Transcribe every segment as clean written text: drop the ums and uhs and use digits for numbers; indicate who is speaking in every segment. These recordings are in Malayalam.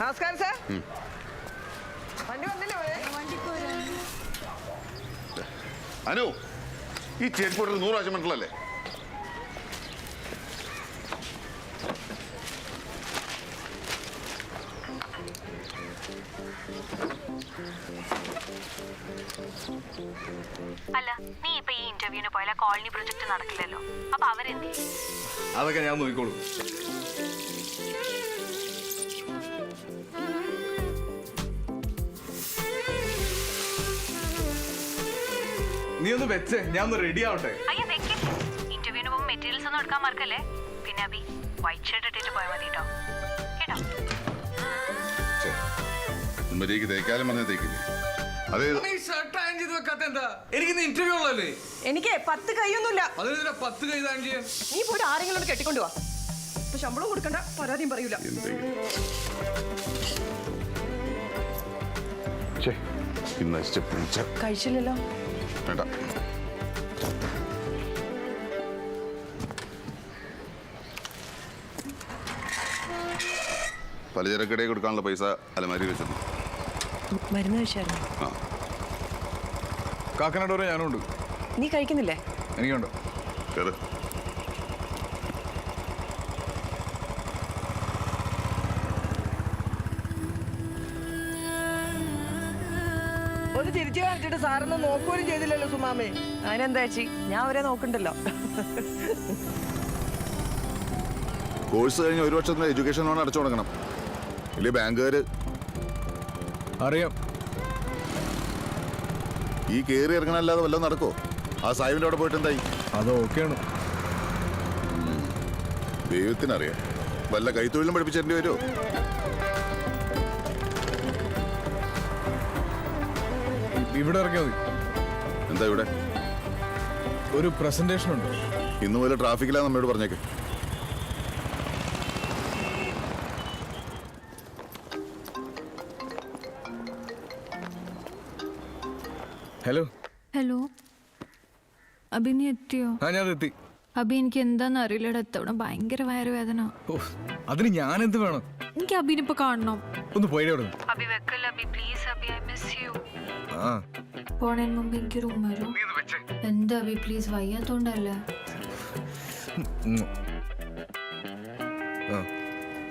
Speaker 1: നമസ്കാരം സാർ. വണ്ടി വന്നില്ലേ?
Speaker 2: അനു, ഈ ചേച്ചിപ്പോട്ടിൽ 100 പ്രാവശ്യം മനസ്സിലല്ലേ?
Speaker 3: അല്ല, നീ ഇപ്പൊ ഈ ഇന്റർവ്യൂവിന് പോയാൽ കോളനി പ്രൊജക്ട് നടക്കില്ലല്ലോ. അപ്പൊ അവരെന്ത്?
Speaker 4: അതൊക്കെ ഞാൻ നോക്കിക്കോളൂ. നീ ഒന്ന് വെച്ചേ, ഞാൻ ഒന്ന് റെഡി ആവട്ടെ.
Speaker 3: അയ്യോ വെക്കില്ലേ, ഇന്റർവ്യൂവിന് പോകുമ്പോൾ മെറ്റീരിയൽസ് ഒന്നും എടുക്കാൻ മറക്കല്ലേ. പിന്നെ അബി വൈറ്റ് ഷർട്ട് ഇട്ടിട്ട് പോയാൽ മതി കേട്ടോ.
Speaker 2: മര്യാദക്ക് തേക്കാലും പറഞ്ഞ തേക്കില്ലേ? അതെ,
Speaker 4: എനിക്ക് ഇന്റർവ്യൂ ഉള്ളല്ലേ?
Speaker 1: എനിക്ക് 10 കൈയൊന്നുമില്ല.
Speaker 4: 10 കൈ താൻ ചെയ്യാൻ
Speaker 1: നീ പോയിട്ട് ആരെങ്കിലും കെട്ടിക്കൊണ്ടു പോവാ. ഇപ്പൊ ശമ്പളം കൊടുക്കണ്ട, പരാതിയും പറയൂല. കഴിച്ചില്ലല്ലോ.
Speaker 2: വേണ്ട. പലചരക്കടയിൽ കൊടുക്കാനുള്ള പൈസ അലമാരി വെച്ചിട്ടുണ്ട്.
Speaker 1: മരുന്ന് കഴിച്ചായിരുന്നു.
Speaker 4: കാക്കനാട് വരെ ഞാനുണ്ട്.
Speaker 1: നീ കഴിക്കുന്നില്ലേ?
Speaker 4: എനിക്കുണ്ട്.
Speaker 2: കേറ്.
Speaker 1: ഒന്ന് തിരിച്ചു കാണിച്ചിട്ട് സാറൊന്നും നോക്കുകയും ചെയ്തില്ലല്ലോ സുമാമേ. അതിനെന്താ ചേച്ചി, ഞാൻ അവരെ നോക്കണ്ടല്ലോ.
Speaker 2: കോഴ്സ് കഴിഞ്ഞ് 1 വർഷത്തെ എഡ്യൂക്കേഷൻ ലോൺ അടച്ചു കൊടുക്കണം. ഇല്ലേ ബാങ്കുകാര്
Speaker 4: അറിയാം.
Speaker 2: ഈ കയറി ഇറങ്ങണല്ലാതെ വല്ലതും നടക്കോ? ആ സാഹിബിന്റെ അവിടെ പോയിട്ട് എന്തായി?
Speaker 4: അത് ഓക്കെയാണ്.
Speaker 2: ദൈവത്തിനറിയാം. വല്ല കൈത്തൊഴിലും പഠിപ്പിച്ചേണ്ടി വരുമോ?
Speaker 4: ഇവിടെ ഇറങ്ങിയാൽ മതി.
Speaker 2: എന്താ ഇവിടെ?
Speaker 4: ഒരു പ്രസന്റേഷൻ ഉണ്ട്.
Speaker 2: ഇന്ന് മുതൽ ട്രാഫിക്കിലാ നമ്മയോട് പറഞ്ഞേക്ക്.
Speaker 4: ഹലോ.
Speaker 5: ഹലോ, അബി നീ എത്തിയോ?
Speaker 4: ഞാൻ എത്തി.
Speaker 5: അബി എനിക്ക് എന്താന്ന് അറിയില്ലടാ, എത്തവിടെ ഭയങ്കര വയറുവേദന.
Speaker 4: അതിന് ഞാൻ എന്ത് വേണം?
Speaker 5: എനിക്ക് അബിനെ ഇപ്പൊ കാണണം.
Speaker 4: ഒന്ന് പോയി അവിടെ.
Speaker 3: അബി വെക്കല്ല Abhi, please Abhi, I miss you.
Speaker 5: പോണേന് മുമ്പ് എനിക്ക് റൂം വരും. എന്താ അബി പ്ലീസ്, വയ്യാത്തോണ്ടല്ലേ?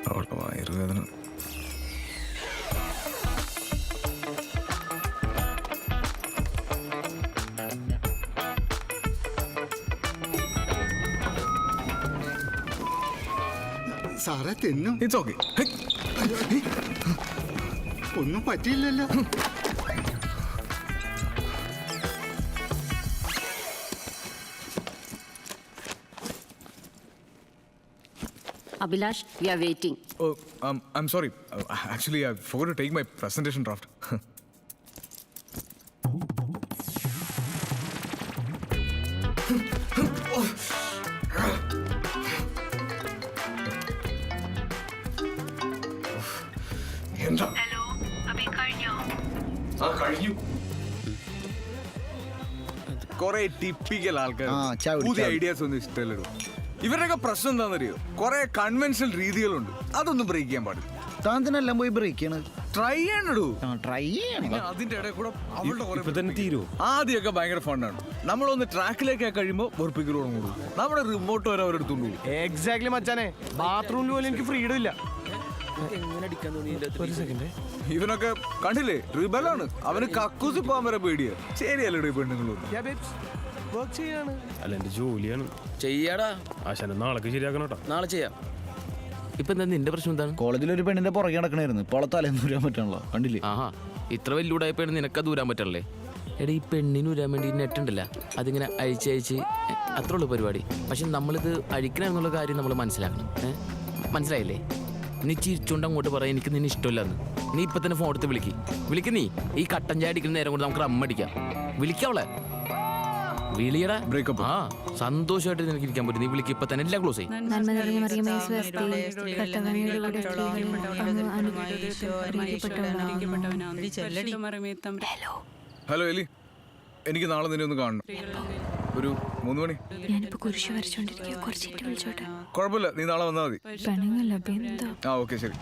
Speaker 4: അവളുടെ വയറുവേദന.
Speaker 6: സാറേ തിന്നും.
Speaker 4: It's okay.
Speaker 6: ഒന്നും പറ്റിയില്ലല്ലോ.
Speaker 7: Abhilash, we are waiting.
Speaker 4: Oh, I'm sorry. Actually, I forgot to take my presentation draft. എന്താ?
Speaker 3: ഹലോ അബി, കഴിഞ്ഞോ?
Speaker 4: കഴിഞ്ഞു. കൊറേ ടിപ്പിക്കൽ ആൾക്കാർ പുതിയ ഐഡിയാസ് ഒന്നും ഇഷ്ടമല്ലോ. ഇവരുടെയൊക്കെ പ്രശ്നം എന്താണെന്നറിയോ? കുറെ കൺവെൻഷണൽ രീതികളുണ്ട്, അതൊന്നും ബ്രേക്ക് ചെയ്യാൻ പാടില്ല.
Speaker 6: താന്തിനെല്ലാം പോയി ബ്രേക്ക് ചെയ്യണം.
Speaker 4: ട്രൈ ചെയ്യണോ?
Speaker 6: ട്രൈ ചെയ്യണം.
Speaker 4: അതിന്റെ ഇടയിൽ കൂടെ ആദ്യമൊക്കെ ഭയങ്കര ഫണ്ടാണ്. നമ്മളൊന്ന് ട്രാക്കിലേക്ക് കഴിയുമ്പോൾ വെറുപ്പിക്കലോടും കൂടും. നമ്മുടെ റിമോട്ട് വരെ അവരെടുത്തോണ്ട് പോകും.
Speaker 8: എക്സാക്ട്ലി മച്ചാനെ, ബാത്റൂമിൽ പോലും എനിക്ക് ഫ്രീഡം ഇല്ല.
Speaker 4: ഇവനൊക്കെ കണ്ടില്ലേ, റിബലാണ്. അവന് കക്കൂസി പോകാൻ വരെ പേടിയാ. ശരിയല്ലേ പെണ്ണുങ്ങളും?
Speaker 8: വർക്ക് ചെയ്യാണ്.
Speaker 9: അല്ല, എന്റെ ജോലിയാണ്.
Speaker 8: ചെയ്യാടാ
Speaker 9: ആശാന, നാളെ ശരിയാക്കണം കേട്ടോ.
Speaker 8: നാളെ ചെയ്യാം.
Speaker 9: ഇപ്പൊ എന്താ നിന്റെ പ്രശ്നം എന്താണ്?
Speaker 6: കോളേജിലൊരു പെണ്ണിന്റെ പുറകെ നടക്കണായിരുന്നു. ഇപ്പോൾ തലേന്ന് ദൂരാൻ പറ്റണല്ലോ, കണ്ടില്ലേ?
Speaker 9: ആഹാ, ഇത്ര വലിയ പെണ്ണ് നിനക്ക് ദൂരാൻ പറ്റല്ലേ? എടാ, ഈ പെണ്ണിന് ഊരാൻ വേണ്ടി നെറ്റ് ഉണ്ടല്ല, അതിങ്ങനെ അഴിച്ചയച്ച് അത്ര ഉള്ളു പരിപാടി. പക്ഷെ നമ്മളിത് അഴിക്കണമെന്നുള്ള കാര്യം നമ്മൾ മനസ്സിലാക്കണം. മനസ്സിലായില്ലേ? നീ ചിരിച്ചുകൊണ്ട് അങ്ങോട്ട് പറയാം എനിക്ക് നിന്നെ ഇഷ്ടമില്ലെന്ന്. നീ ഇപ്പൊ തന്നെ ഫോൺ എടുത്ത് വിളിക്ക്. നീ ഈ കട്ടൻ ചായ അടിക്കുന്ന നേരം കൊണ്ട് നമുക്ക് അമ്മടിക്കാം. വിളിക്കവളെ, വിളിയടാ.
Speaker 4: ബ്രേക്കപ്പ്.
Speaker 9: ആ, സന്തോഷമായിട്ട് നിനക്ക് ഇരിക്കാൻ പറ്റും. നീ വിളിക്ക്, ഇപ്പൊ തന്നെ എല്ലാം ക്ലോസ് ചെയ്യും.
Speaker 4: ഹലോ എലി, എനിക്ക് നാളെ നിന്നെ ഒന്ന് കാണണം. ഒരു 3 മണി.
Speaker 5: ഞാനിപ്പോ കുരിശ് വരച്ചോണ്ടിരിക്കുക, കുറച്ചിട്ട് വിളിച്ചോട്ടെ?
Speaker 4: കുഴപ്പമില്ല, നീ നാളെ വന്നാൽ മതി.
Speaker 5: പെണ്ണുങ്ങല്ല.
Speaker 4: ആ, ഓക്കെ, ശരി.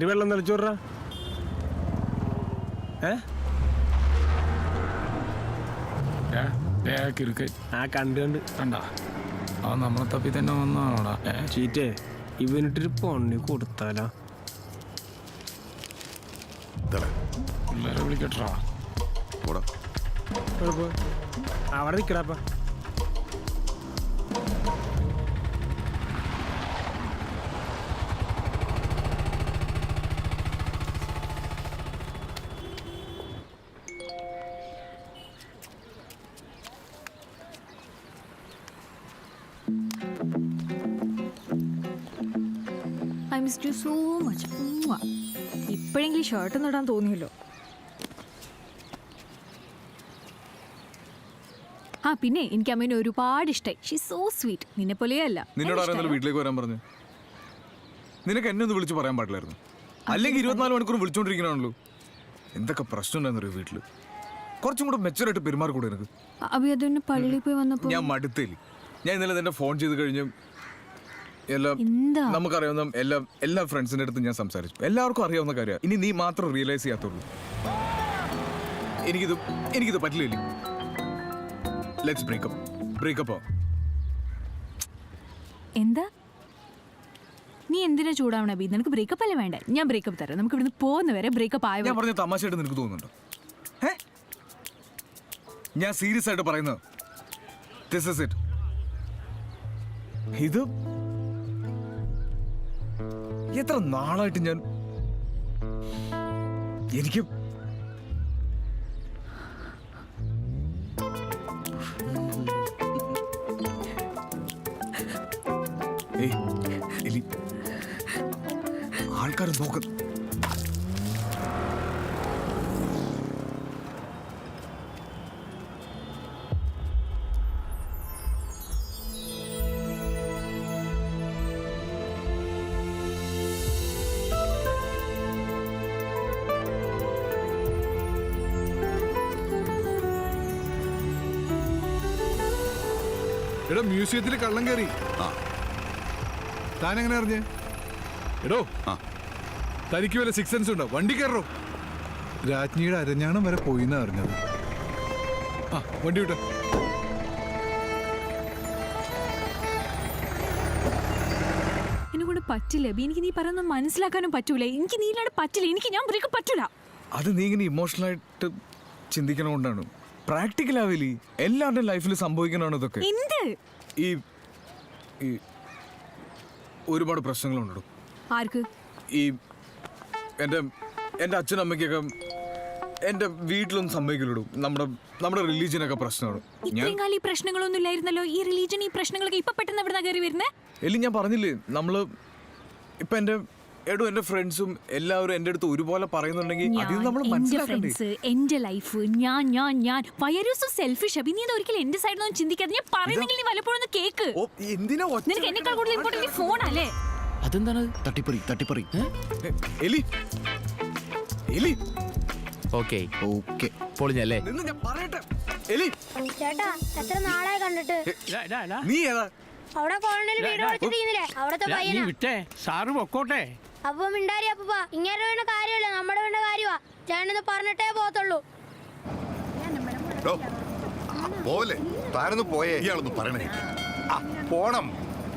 Speaker 8: ഇത്തിരി വെള്ളം തെളിച്ചു വിട്രാ. ആ കണ്ട്
Speaker 7: കണ്ടാ അവൻ നമ്മളെ തപ്പി തന്നെ വന്നാണോടാ.
Speaker 8: ചീറ്റേ ഇവനിട്ടൊരു പൊണ്ണി കൊടുത്താലോ.
Speaker 7: പിള്ളേരെ വിളിക്കട്ടാ.
Speaker 8: അവിടെ നിക്കടാപ്പ.
Speaker 5: I miss you so much. ഇപ്പോഴെങ്കിലും ഷർട്ട് ഇടാൻ തോന്നിയല്ലോ. ആ പിന്നെ എനിക്ക് അമ്മേനെ ഒരുപാട് ഇഷ്ടമായി. She so sweet. നിന്നെ പോലെയല്ല.
Speaker 4: നിന്നോട് ആരെങ്കിലും വീട്ടിലേക്ക് വരാൻ പറഞ്ഞു? നിനക്ക് എന്നെ ഒന്ന് വിളിച്ച് പറയാൻ പാടില്ലായിരുന്നു? അല്ലെങ്കിൽ 24 മണിക്കൂർ വിളിച്ചോണ്ടിരിക്കണാണല്ലോ. എന്തൊക്കെ പ്രശ്നം ഉണ്ടായിരുന്നറിയോ വീട്ടില്? കുറച്ചും കൂടെ മെച്ചറായിട്ട് പെരുമാറി കൂടെ എനിക്ക്.
Speaker 5: അഭി അതെന്നെ പള്ളിയിൽ പോയി വന്നപ്പോ
Speaker 4: ഞാൻ മടുത്തില്ല. ഞാൻ ഇന്നലെ നിന്നെ ഫോൺ ചെയ്ത് കഴിഞ്ഞ് എല്ലാം
Speaker 5: എന്താ
Speaker 4: നമുക്കറിയാവുന്ന എല്ലാ ഫ്രണ്ട്സിന്റെ അടുത്ത് ഞാൻ സംസാരിച്ചു. എല്ലാവർക്കും അറിയാവുന്ന കാര്യമാണ്. ഇനി നീ മാത്രം റിയലൈസ് ചെയ്യാത്തുള്ളൂ. എനിക്കിത് പറ്റില്ല. Let's breakup.
Speaker 5: എന്താ നീ എന്തിനാ ചൂടാവണ അഭി? നിനക്ക് ബ്രേക്കപ്പ് അല്ലേ വേണ്ടേ? ഞാൻ ബ്രേക്കപ്പ് തരാം. നമുക്ക് ഇവിടുന്ന് പോകുന്ന വരെ ബ്രേക്കപ്പ് ആയ.
Speaker 4: ഞാൻ പറഞ്ഞ തമാശയായിട്ട് നിനക്ക് തോന്നുന്നുണ്ടോ? ഞാൻ സീരിയസ് ആയിട്ട് പറയുന്നത്. This is it. ഇത് എത്ര നാളായിട്ട് എനിക്ക് ആൾക്കാർ നോക്കുന്നു.
Speaker 10: എടോ മ്യൂസിയത്തിൽ കള്ളം കയറി. താൻ എങ്ങനെ അറിഞ്ഞേ? എടോ തനിക്ക് വല്ല 6 സെൻസ് ഉണ്ടോ? വണ്ടി കയറോ. രാജ്ഞിയുടെ അരഞ്ഞാണം വരെ പോയിന്നാ അറിഞ്ഞത്. വണ്ടി വിട്ടോ.
Speaker 5: എന്നെ കൊണ്ട് പറ്റില്ല അഭി. എനിക്ക് നീ പറയുന്നത് മനസ്സിലാക്കാനും പറ്റൂല. എനിക്ക് നീലാണ്ട് പറ്റില്ല. ഞാൻ ബ്രേക്കപ്പ് പറ്റൂല.
Speaker 4: അത് നീ ഇങ്ങനെ ഇമോഷണൽ ആയിട്ട് ചിന്തിക്കണോണ്ടാണ്. പ്രാക്ടിക്കൽ ആവില്ലേ? എല്ലാവരുടെയും ലൈഫിൽ സംഭവിക്കണതാണ് ഇതൊക്കെ. ഈ ഒരുപാട് പ്രശ്നങ്ങളുണ്ടോ
Speaker 5: ആർക്ക്?
Speaker 4: ഈ എൻ്റെ അച്ഛനും അമ്മയ്ക്കൊക്കെ എൻ്റെ വീട്ടിലൊന്നും സമ്മതിക്കില്ലടും. നമ്മുടെ റിലീജിയനൊക്കെ പ്രശ്നമാണ്.
Speaker 5: ഇത്രയും കാലം ഈ പ്രശ്നങ്ങളൊന്നും ഇല്ലായിരുന്നല്ലോ. ഈ റിലീജിയൻ ഈ പ്രശ്നങ്ങളൊക്കെ ഇപ്പൊ പെട്ടെന്ന് എവിടെ കയറി വരുന്നേ?
Speaker 4: എല്ലാം ഞാൻ പറഞ്ഞില്ലേ, ഇപ്പൊ എൻ്റെ ഫ്രണ്ട്സും എല്ലാവരും എൻ്റെ അടുത്ത് ഒരുപോലെ പറയുന്നുണ്ടെങ്കിൽ അതിൽ നമ്മൾ മനസ്സിലാക്കണ്ടേ?
Speaker 5: എന്റെ ലൈഫ് ഞാൻ why are you so selfish Abhi? നീ ഒരിക്കലും എന്റെ സൈഡിൽ ഒന്നും ചിന്തിക്കാതെ ഞാൻ പറയുന്നെങ്കിൽ നീ വല്ലപ്പോഴും കേക്ക്.
Speaker 4: എന്തിനാ
Speaker 5: നിനക്ക് എന്നെക്കാൾ കൂടുതൽ ഇമ്പോർട്ടന്റ് ഫോൺ അല്ലേ?
Speaker 9: അതെന്താണ്?
Speaker 6: തട്ടിപ്പറി.
Speaker 4: എലി
Speaker 9: ഓക്കെ പൊളിഞ്ഞല്ലേ?
Speaker 4: ഞാൻ പറയട്ടെ എലി.
Speaker 11: ചേട്ടാ എത്ര നാളായി കണ്ടിട്ട്.
Speaker 4: നീ ഏതാ?
Speaker 11: അവിടെ കോളനിയിൽ വീട് വെച്ചിട്ടില്ലേ അവിടത്തെ പയ്യനാ.
Speaker 8: വിട്ടേ സാറ് പൊക്കോട്ടെ.
Speaker 11: അപ്പൊ മിണ്ടാരി അപ്പ ഇങ്ങനെ വേണ്ട കാര്യമല്ല, നമ്മുടെ വേണ്ട കാര്യമാ. ചേട്ടനെന്ന് പറഞ്ഞിട്ടേ പോകത്തുള്ളൂ.
Speaker 2: പോലെ താനൊന്ന് പോയേ. ഇയാളൊന്ന് പറയണേ. പോണം.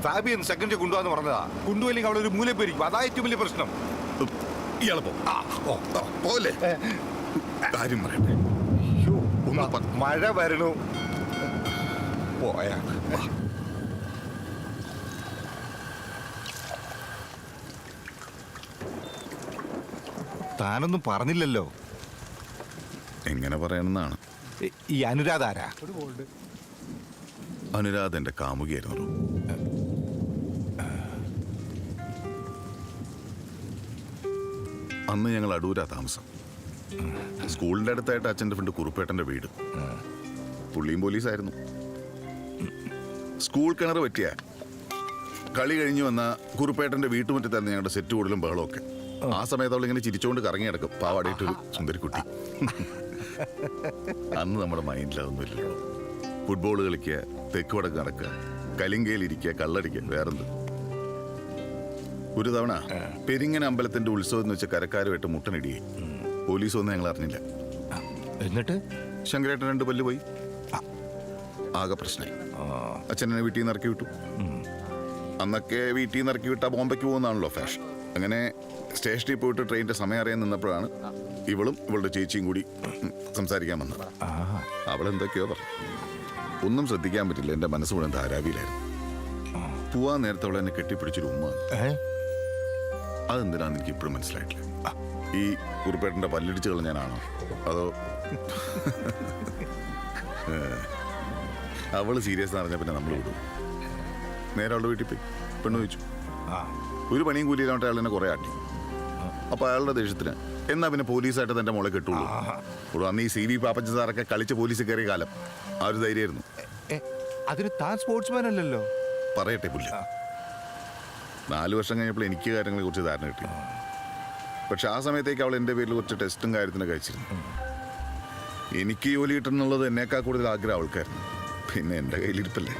Speaker 2: ഫാബിയൻ സെക്കൻഡ് കൊണ്ടുപോകാന്ന് പറഞ്ഞതാ. കൊണ്ടുപോയില്ലെങ്കിൽ അവിടെ ഒരു മൂല പേരിക്കും. അതാ ഏറ്റവും വലിയ പ്രശ്നം. ഇയാളെ പോലെ കാര്യം പറയട്ടെ. മഴ വരണു. പോയാ താനൊന്നും പറഞ്ഞില്ലല്ലോ. എങ്ങനെ പറയണമെന്നാണ്. ഈ അനുരാധ ആരാ? അനുരാധ എന്റെ കാമുകിയായിരുന്നു. അന്ന് ഞങ്ങൾ അടൂരാ താമസം. സ്കൂളിന്റെ അടുത്തായിട്ട് അച്ഛൻ്റെ ഫ്രണ്ട് കുറുപ്പേട്ടന്റെ വീട്. പുള്ളിയും പോലീസായിരുന്നു. സ്കൂൾ കിണർ പറ്റിയ കളി കഴിഞ്ഞു വന്ന കുറുപ്പേട്ടന്റെ വീട്ടുമുറ്റത്തായിരുന്നു ഞങ്ങളുടെ സെറ്റ് കൂടുതലും ബഹളമൊക്കെ. ആ സമയത്ത് അവൾ ഇങ്ങനെ ചിരിച്ചുകൊണ്ട് കറങ്ങി കിടക്കും. പാവാടിയിട്ടൊരു സുന്ദരിക്കുട്ടി. അന്ന് നമ്മുടെ മൈൻഡിൽ അതൊന്നും ഇല്ലല്ലോ. ഫുട്ബോൾ കളിക്കുക, തെക്ക് വടക്ക് നടക്കുക, കലിങ്കയിലിരിക്കുക, കള്ളടിക്കുക, വേറെന്ത്. ഒരു തവണ പെരിങ്ങൻ അമ്പലത്തിന്റെ ഉത്സവം എന്ന് വെച്ച കരക്കാരുമായിട്ട് മുട്ടനിടിയായി. പോലീസ് ഒന്നും ഞങ്ങൾ അറിഞ്ഞില്ല.
Speaker 12: എന്നിട്ട്
Speaker 2: ശങ്കരേട്ടൻ 2 പല്ല് പോയി. ആകെ പ്രശ്നമായി. അച്ഛനെ വീട്ടിൽ നിന്ന് ഇറക്കി വിട്ടു. അന്നൊക്കെ വീട്ടിൽ നിന്ന് ഇറക്കി വിട്ടാൽ ബോംബെക്ക് പോകുന്നതാണല്ലോ ഫാഷൻ. അങ്ങനെ സ്റ്റേഷനിൽ പോയിട്ട് ട്രെയിനിന്റെ സമയം അറിയാൻ നിന്നപ്പോഴാണ് ഇവളും ഇവളുടെ ചേച്ചിയും കൂടി സംസാരിക്കാൻ വന്നത്. അവളെന്തൊക്കെയോ പറഞ്ഞു. ഒന്നും ശ്രദ്ധിക്കാൻ പറ്റില്ല. എൻ്റെ മനസ്സ് മുഴുവൻ ധാരാവിയിലായിരുന്നു. പോവാൻ നേരത്തെ അവൾ എന്നെ കെട്ടിപ്പിടിച്ചൊരു ഉമ്മ. അതെന്തിനാന്ന് എനിക്ക് ഇപ്പോഴും മനസ്സിലായിട്ടില്ല. ഈ കുറുപ്പേട്ടൻ്റെ പല്ലിടിച്ച് കളഞ്ഞാനാണോ അതോ അവള് സീരിയസ് പറഞ്ഞ പിന്നെ നമ്മൾ വിടും. നേരെ അവളുടെ വീട്ടിൽ പോയി പെണ്ണ് ചോദിച്ചു. ഒരു പണിയും കൂലിയിലാവട്ടെ അയാൾ എന്നെ കുറെ ആട്ടി. അപ്പൊ അയാളുടെ ദേഷ്യത്തിന് എന്നാ പിന്നെ പോലീസായിട്ട് തന്റെ മോളെ കെട്ടുള്ളൂ. അന്ന് ഈ CV പാപ്പച്ച സാറൊക്കെ കളിച്ച് പോലീസ് കയറിയ കാലം ആ ഒരു ധൈര്യമായിരുന്നു.
Speaker 12: അതിന് താൻ സ്പോർട്സ്മാൻ അല്ലല്ലോ.
Speaker 2: പറയട്ടെ പുല്ല്. 4 വർഷം കഴിഞ്ഞപ്പോൾ എനിക്ക് കാര്യങ്ങളെ കുറിച്ച് ധാരണ കിട്ടി. പക്ഷെ ആ സമയത്തേക്ക് അവൾ എൻ്റെ പേരിൽ കുറച്ച് ടെസ്റ്റും കാര്യത്തിനൊക്കെ അയച്ചിരുന്നു. എനിക്ക് ജോലി കിട്ടണമെന്നുള്ളത് എന്നേക്കാൾ കൂടുതൽ ആഗ്രഹം അവൾക്കായിരുന്നു. പിന്നെ എൻ്റെ കയ്യിലിരിപ്പല്ലേ.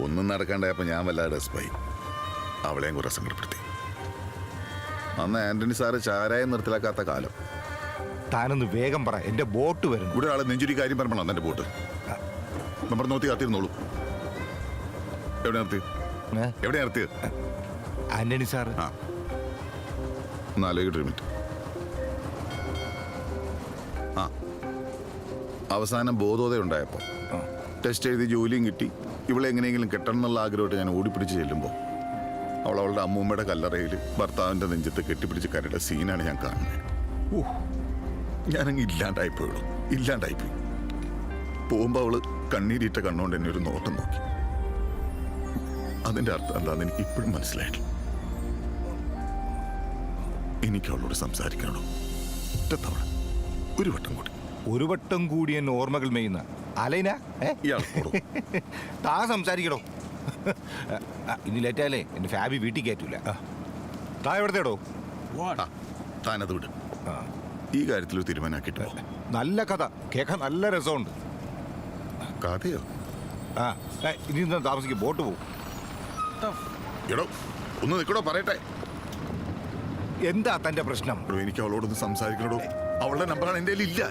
Speaker 2: ഒന്നും നടക്കാണ്ടായപ്പോൾ ഞാൻ വല്ലാതെ ഡെസ്പായി. അവളെയും കുറെ സങ്കടപ്പെടുത്തി. അന്ന് ആന്റണി സാറ് ചാരായം നിർത്തലാക്കാത്ത കാലം.
Speaker 12: താനൊന്ന് വേഗം പറ, എൻ്റെ ബോട്ട് വരുന്നു.
Speaker 2: ഇവിടെ ആളെ നെഞ്ചുരി കാര്യം പറഞ്ഞോ എൻ്റെ ബോട്ട്. നമ്മൾ നോത്തി കാത്തിരുന്നോളൂ. എവിടെ നിർത്തിയത്?
Speaker 12: ആന്റണി സാറ്.
Speaker 2: ആ, 4 മിനിറ്റ്. ആ, അവസാനം ബോധോദയം ഉണ്ടായപ്പോൾ ടെസ്റ്റ് എഴുതി ജോലിയും കിട്ടി. ഇവളെ എങ്ങനെയെങ്കിലും കെട്ടണം എന്നുള്ള ആഗ്രഹമായിട്ട് ഞാൻ ഓടിപ്പിടിച്ച് ചെല്ലുമ്പോൾ അവളുടെ അമ്മൂമ്മയുടെ കല്ലറയിൽ ഭർത്താവിൻ്റെ നെഞ്ചത്ത് കെട്ടിപ്പിടിച്ച് കരയുടെ സീനാണ് ഞാൻ കാണുന്നത്. ഞാനങ്ങ് ഇല്ലാണ്ടായിപ്പോയുള്ളൂ. ഇല്ലാണ്ടായിപ്പോയി. പോകുമ്പോൾ അവള് കണ്ണീരിട്ട കണ്ണുകൊണ്ട് എന്നെ ഒരു നോട്ടം നോക്കി. അതിൻ്റെ അർത്ഥം എന്താണെന്ന് എനിക്ക് ഇപ്പോഴും മനസ്സിലായിട്ടില്ല. എനിക്ക് അവളോട് സംസാരിക്കണോ ഒറ്റത്തവണ ഒരു വട്ടം കൂടി എന്നെ ഓർമ്മകൾ മെയ്യുന്ന അലൈന ഇയാൾ
Speaker 12: താൻ സംസാരിക്കണോ? ഇനി ലേറ്റാലേ എൻ്റെ ഫാബി വീട്ടിൽ കയറ്റൂല. താ എവിടത്തേടോ?
Speaker 2: താനത് വിടും. ഈ കാര്യത്തിൽ ഒരു തീരുമാനമാക്കിയിട്ട്
Speaker 12: നല്ല കഥ കേൾക്കാൻ നല്ല രസമുണ്ട്.
Speaker 2: കഥയോ?
Speaker 12: ഇനി താമസിക്കും, ബോട്ട് പോകും.
Speaker 2: എടോ ഒന്ന് നിൽക്കണോ, പറയട്ടെ.
Speaker 12: എന്താ തന്റെ പ്രശ്നം?
Speaker 2: എനിക്ക് അവളോടൊന്ന് സംസാരിക്കണോ. അവളുടെ നമ്പറാണ് എൻ്റെ ഇല്ല.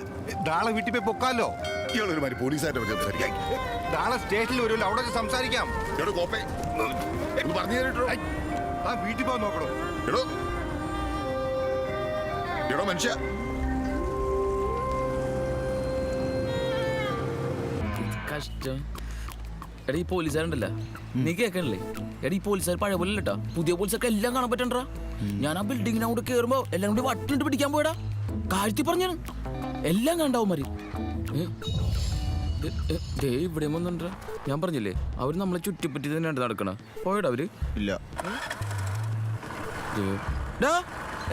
Speaker 12: നാളെ വീട്ടിൽ പോയി പൊക്കാലോ.
Speaker 2: ഇയാളൊരു മാതിരി പോലീസായിട്ട് സംസാരിക്കാം.
Speaker 12: നാളെ സ്റ്റേഷനിൽ വരുമല്ലോ, അവിടെ സംസാരിക്കാം.
Speaker 2: എടോ കോപ്പേ പറഞ്ഞു തരട്ടോ.
Speaker 12: ആ വീട്ടിൽ പോകാൻ നോക്കണോ?
Speaker 2: എടോ മനുഷ്യ.
Speaker 9: കഷ്ടം. എടാ ഈ പോലീസുകാരുണ്ടല്ല, നീ കേൾക്കണില്ലേ? എടാ ഈ പോലീസുകാർ പഴയ പോലെ അല്ലട്ടാ. പുതിയ പോലീസൊക്കെ എല്ലാം കാണാൻ പറ്റണ്ടാ. ഞാൻ ആ ബിൽഡിങ്ങിനെ കൂടെ കയറുമ്പോ എല്ലാം കൂടി വട്ടിട്ട് പിടിക്കാൻ പോയടാ. കാര്യത്തി പറഞ്ഞാണ് എല്ലാം കണ്ടാവും മതി. ഇവിടെ വന്നിട്ടാ. ഞാൻ പറഞ്ഞില്ലേ അവര് നമ്മളെ ചുറ്റിപ്പറ്റി തന്നെയാണ് നടക്കണ. പോയടാ അവര്?
Speaker 6: ഇല്ല.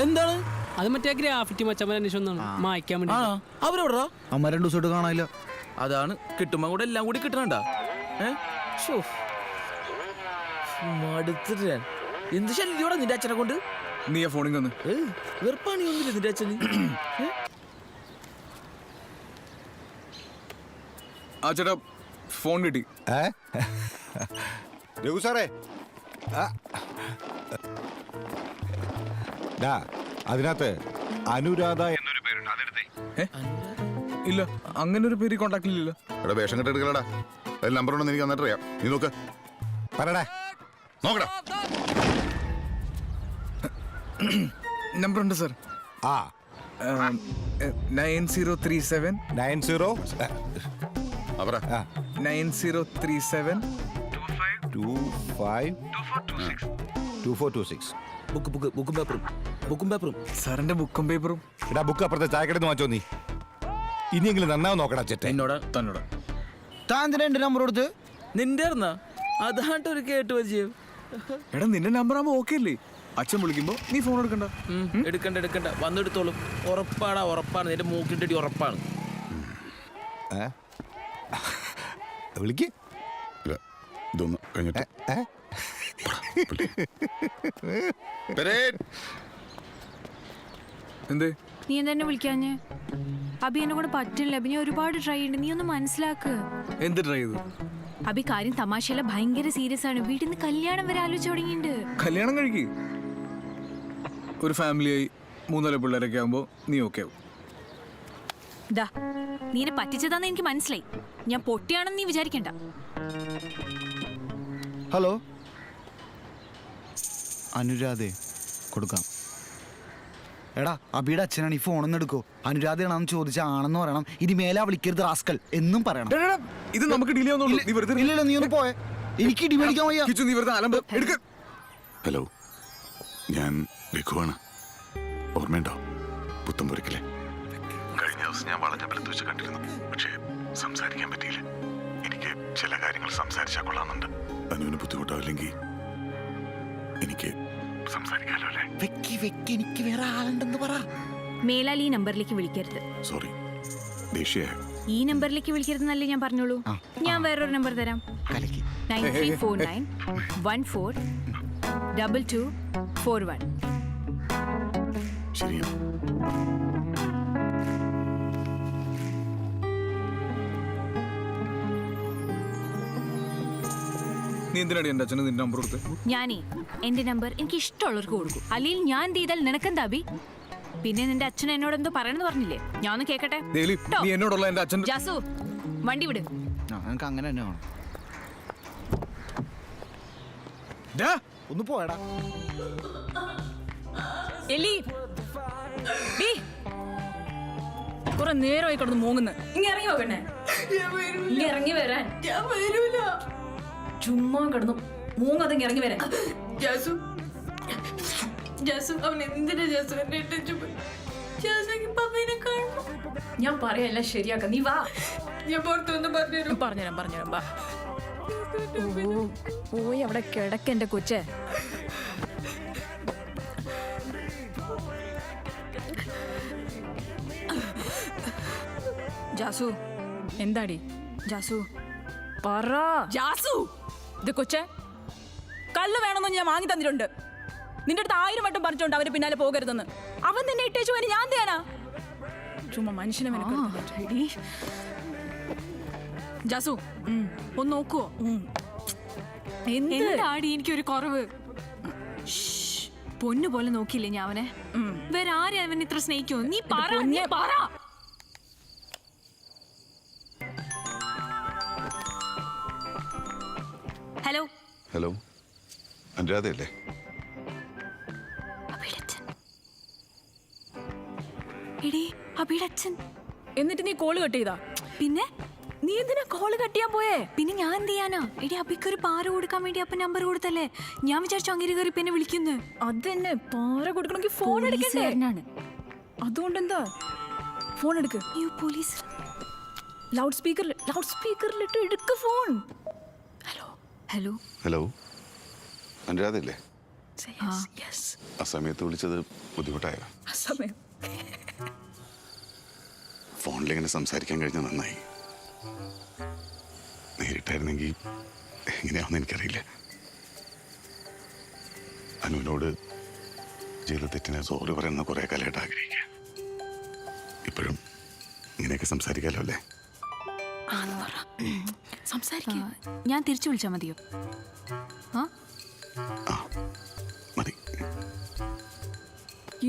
Speaker 9: എന്താണ്
Speaker 8: അത്? മറ്റേ ഗ്രാഫിറ്റി മച്ചമ്മ അന്വേഷണം മായ്ക്കാൻ വേണ്ടി.
Speaker 9: അവരെവിടാ?
Speaker 6: അമ്മ 2 ദിവസമായിട്ട് കാണാനില്ല.
Speaker 9: അതാണ് കിട്ടുമ്പോ കൂടെ എല്ലാം കൂടി കിട്ടണണ്ട. മടുത്തിട്ട് എന്ത് ശല്യോടാ നിന്റെ അച്ഛനെ കൊണ്ട്.
Speaker 4: നീ ആ ഫോണിൽ നിന്ന്
Speaker 9: വെറുപ്പാണി ഒന്നുമില്ല നിന്റെ അച്ഛന്.
Speaker 4: ആ ചേട്ടാ ഫോൺ കിട്ടി.
Speaker 12: രഘു സാറേ, അതിനകത്ത് അനുരാധ എന്നൊരു പേരുണ്ട്, അതെടുത്തേ.
Speaker 4: ഇല്ല, അങ്ങനെ ഒരു പേര് കോണ്ടാക്റ്റിലില്ല.
Speaker 2: എടാ വേഷം കെട്ടെടുക്കലടാ. അതിൽ നമ്പർ ഉണ്ടെന്ന് എനിക്ക് നന്നായിട്ട് അറിയാം. നീ നോക്ക്.
Speaker 12: പറടാ.
Speaker 2: നോക്കടാ.
Speaker 4: നമ്പർ ഉണ്ട് സാർ. 9037
Speaker 12: 2426.
Speaker 9: ബുക്കും പേപ്പറും
Speaker 4: സാറിന്റെ ബുക്കും പേപ്പറും.
Speaker 12: എടാ ബുക്ക് അപ്പുറത്തെ ചായക്കടന്ന് വാങ്ങിച്ചോ. നീ ഇനിയെങ്കിലും നന്നാവും നോക്കടാ ചേട്ടാ.
Speaker 9: എന്നോടാ
Speaker 4: തന്നോടാ.
Speaker 6: താൻ എന്തിനാ എൻ്റെ നമ്പർ കൊടുത്ത്?
Speaker 9: നിന്റെ അതാണ്ട് ഒരു കേട്ട് പരിചയം.
Speaker 4: എടാ നിന്റെ നമ്പർ ആകുമ്പോ ഓക്കെ അല്ലേ? അച്ഛൻ വിളിക്കുമ്പോ നീ ഫോൺ എടുക്കണ്ട.
Speaker 9: എടുക്കണ്ട വന്നെടുത്തോളും. ഉറപ്പാണ് നിന്റെ മൂക്കിൻ്റെ ഉറപ്പാണ്.
Speaker 12: വിളിക്ക്.
Speaker 2: ഇതൊന്ന് കഴിഞ്ഞിട്ട്
Speaker 4: എന്തേ
Speaker 5: നീ എന്താ വിളിക്കാഞ്ഞ്? അഭി എന്നെ കൂടെ പറ്റില്ല. അഭി ഞാൻ ഒരുപാട് ട്രൈ ചെയ്യുന്നുണ്ട്. നീ ഒന്ന് മനസ്സിലാക്ക്.
Speaker 4: എന്ത് ട്രൈ ചെയ്തു?
Speaker 5: അബി കാര്യം തമാശയല്ല, ഭയങ്കര സീരിയസ് ആണ്. വീട്ടിൽ നിന്ന് കല്യാണം വരെ ആലോചിച്ച് തുടങ്ങിയിട്ടുണ്ട്.
Speaker 4: കല്യാണം കഴിക്ക്. ഒരു ഫാമിലിയായി 3 പിള്ളേരൊക്കെ ആകുമ്പോൾ നീ ഓക്കെ ആവും.
Speaker 5: ദാ നീനെ പറ്റിച്ചതാന്ന് എനിക്ക് മനസ്സിലായി. ഞാൻ പൊട്ടിയാണെന്ന് നീ വിചാരിക്കണ്ട.
Speaker 6: ഹലോ അനുരാധേ, കൊടുക്കാം. എടാ അബിയുടെ അച്ഛനാണ്, ഈ ഫോണൊന്നും എടുക്കോ. അനുരാധയാണെന്ന് ചോദിച്ചാൽ ആണെന്ന് പറയണം. ഇനി മേലാ വിളിക്കരുത് റാസ്കൽ എന്നും പറയണം.
Speaker 4: ഇത് നമുക്ക് ഡിലേ ഒന്നും
Speaker 6: ഇല്ലല്ലോ, നീ ഒന്ന് പോയെ. എനിക്ക് ഇടി മേടിക്കാൻ വയ്യ.
Speaker 4: നീ വെറുതെ അലമ്പ് എടുക്ക.
Speaker 2: ഹലോ, ഞാൻ രഘുവാണ്. ഓർമ്മയുണ്ടോ പുത്തമ്പുരക്കിലെ? കഴിഞ്ഞ ദിവസം ഞാൻ വളരെ ബലത്ത് വെച്ച് കണ്ടിരുന്നു, പക്ഷേ സംസാരിക്കാൻ പറ്റിയില്ല. എനിക്ക് ചില കാര്യങ്ങൾ സംസാരിച്ചാൽ കൊള്ളാമെന്നുണ്ട്. അനുവിന് ബുദ്ധിമുട്ടാവില്ലെങ്കിൽ എനിക്ക് സംസാരിക്കാമല്ലോ അല്ലേ?
Speaker 6: എനിക്ക് വേറെ ആളുണ്ടെന്ന് പറ.
Speaker 5: മേലാൽ ഈ നമ്പറിലേക്ക് വിളിക്കരുത്.
Speaker 2: സോറി, ദേഷ്യായോ?
Speaker 5: ഈ നമ്പറിലേക്ക് വിളിക്കരുതെന്നല്ലേ ഞാൻ പറഞ്ഞോളൂ. ഞാൻ വേറൊരു നമ്പർ തരാം. 9349142241.
Speaker 2: ശരിയാ.
Speaker 4: നീ എന്തിനാടി എന്റെ അച്ഛന് നിന്റെ നമ്പർ കൊടുത്ത്?
Speaker 5: ഞാനേ എന്റെ നമ്പർ എനിക്ക് ഇഷ്ടമുള്ളവർക്ക് കൊടുക്കും. അല്ലെങ്കിൽ ഞാൻ എന്ത് ചെയ്താൽ നിനക്കെന്താ അബി? പിന്നെ നിന്റെ അച്ഛൻ എന്നോട് എന്തോ പറയണെന്ന് പറഞ്ഞില്ലേ, ഞാൻ ഒന്ന് കേക്കട്ടെ.
Speaker 4: നീ എന്നോടുള്ള എന്റെ അച്ഛൻ.
Speaker 5: ജാസു വണ്ടി വിട്.
Speaker 6: എനിക്ക് അങ്ങനെ തന്നെ വേണം. ഒന്ന് പോയടാ.
Speaker 1: കുറെ നേരമായി കിടന്ന് മൂങ്ങുന്നു. ഇങ്ങ ഇറങ്ങി പോകണേ, ഇങ്ങ ഇറങ്ങി വരാൻ. ചുമ്മാ കിടന്നു മൂങ്ങതെങ്കിൽ ഇറങ്ങി വരാൻ. ജാസു ജാസു അവൻ എന്തിനാ ജാസു എന്നെ ഇട്ടു? ഞാൻ പറയല്ല ശരിയാക്ക, നീ വാ. ഞാൻ പുറത്തൊന്ന് പറഞ്ഞുതരാം. വാ. പോയി അവിടെ കിടക്ക എന്റെ കൊച്ചെ. ജാസു എന്താടി? ജാസു പറ. ജാസു ഇത് കൊച്ചെ, കല്ല് വേണമെന്ന് ഞാൻ വാങ്ങി തന്നിട്ടുണ്ട്. നിന്റെ അടുത്ത് 1000 വട്ടം പറഞ്ഞോണ്ട് അവര് പിന്നാലെ പോകരുതെന്ന്. അവൻ നിന്നെ ഇട്ടേച്ചു പോയി, ഞാൻ തേനാ ചുമ്മാ മനുഷ്യനെ. ജാസു ഒന്ന് നോക്കുവോ? എന്താടി എനിക്കൊരു കുറവ്? പൊന്നു പോലെ നോക്കിയില്ലേ ഞാൻ അവനെ? വേറെ ആരെ അവൻ ഇത്ര സ്നേഹിക്കോ? നീ പറ. ഹലോ
Speaker 2: ഹലോ, അനുരാധയല്ലേ?
Speaker 5: അബിയുടെ അച്ഛൻ.
Speaker 1: എന്നിട്ട് നീ കോള് കട്ട് ചെയ്താ?
Speaker 5: പിന്നെ
Speaker 1: നീ എന്തിനാ കോള് കട്ട് ചെയ്യാൻ പോയേ?
Speaker 5: പിന്നെ ഞാൻ എന്ത് ചെയ്യാനാ? എടി അബിക്കൊരു പാര കൊടുക്കാൻ വേണ്ടി അപ്പൻ നമ്പർ കൊടുത്തല്ലേ. ഞാൻ വിചാരിച്ചു അങ്ങനെ കയറി പിന്നെ വിളിക്കുന്നു.
Speaker 1: അതന്നെ, പാര കൊടുക്കണമെങ്കിൽ ഫോൺ എടുക്കണ്ടേ? അതുകൊണ്ട് എന്താ, ഫോൺ എടുക്ക്.
Speaker 5: പോലീസ്
Speaker 1: ലൗഡ് സ്പീക്കറിലിട്ട് എടുക്ക് ഫോൺ. ഹലോ
Speaker 5: ഹലോ
Speaker 2: ഹലോ, അനുരാധയല്ലേ?
Speaker 5: ആ
Speaker 2: സമയത്ത് വിളിച്ചത് ബുദ്ധിമുട്ടായോ?
Speaker 1: സമയം
Speaker 2: ഫോണിലിങ്ങനെ സംസാരിക്കാൻ കഴിഞ്ഞ നന്നായി. നേരിട്ടായിരുന്നെങ്കിൽ എങ്ങനെയാണെന്ന് എനിക്കറിയില്ല. അനുവിനോട് ചെയ്ത തെറ്റിനെ സോറി പറയുന്ന കുറെ കാലമായിട്ട് ആഗ്രഹിക്കുക. ഇപ്പോഴും ഇങ്ങനെയൊക്കെ സംസാരിക്കാമല്ലോ അല്ലേ?
Speaker 5: ഞാൻ തിരിച്ചു വിളിച്ചാ മതിയോ?
Speaker 2: മതി.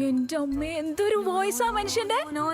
Speaker 1: എന്റെ അമ്മ, എന്തൊരു വോയിസാ മനുഷ്യന്റെ.
Speaker 5: നോ